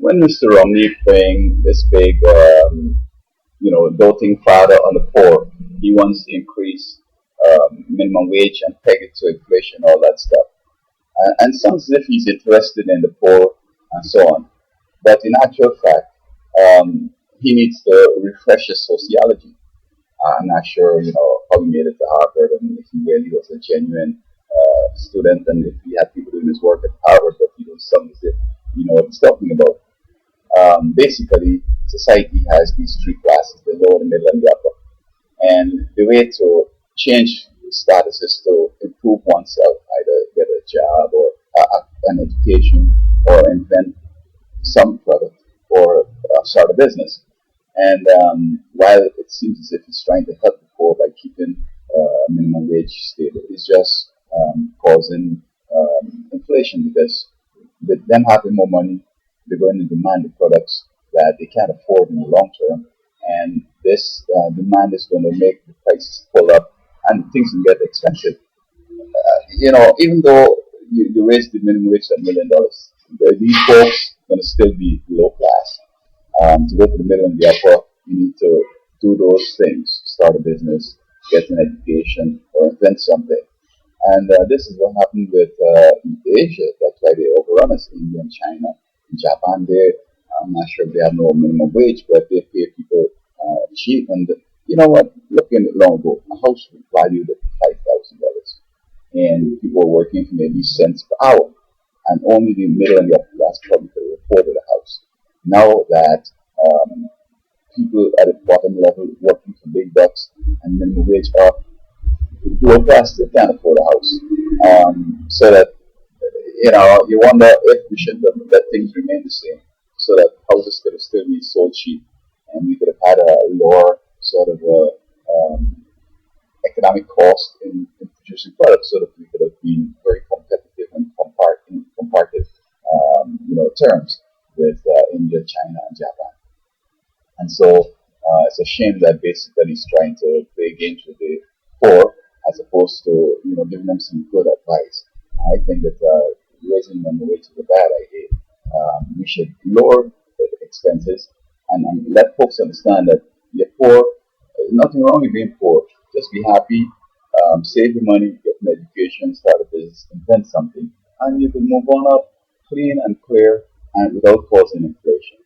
when Mr. Romney playing this big, doting father on the poor, he wants to increase minimum wage and peg it to inflation, all that stuff. And sounds as if he's interested in the poor and so on. But in actual fact, he needs to refresh his sociology. I'm not sure, how he made it to Harvard and if he really was a genuine student and if he had people doing his work at Harvard, but he was something as if you know what he's talking about. Basically, society has these three classes: the lower, the middle, and the upper. And the way to change status is to improve oneself, either get a job or an education or invent some product or start a business. And while it seems as if he's trying to help the poor by keeping minimum wage stable, it's just causing inflation because with them having more money, they're going to demand the products that they can't afford in the long term. And this demand is going to make the prices pull up and things will get expensive. Even though you raise the minimum wage to $1 million, these folks are going to still be low class. To go to the middle and the upper, you need to do those things: start a business, get an education, or invent something. And this is what happened with Asia. That's why they overrun us: India and China. In Japan, I'm not sure if they have no minimum wage, but they pay people cheap. And you know what? Looking at long ago, a house was valued at $5,000, and people were working for maybe cents per hour, and only the middle and the upper class probably could afford a house. Now that people at the bottom level working for big bucks and minimum wage are low class, they can't afford a house. So that you wonder if we should have let things remain the same, so that houses could have still been sold cheap, and we could have had a lower sort of economic cost in producing products, so that we could have been very competitive and in comparative terms with India, China, and Japan. And so it's a shame that basically he's trying to play games with the poor as opposed to giving them some good advice. I think that raising minimum wage is a bad idea. We should lower the expenses and let folks understand that you're poor. Nothing wrong with being poor. Just be happy, save your money, get an education, start a business, invent something, and you can move on up clean and clear and without causing inflation.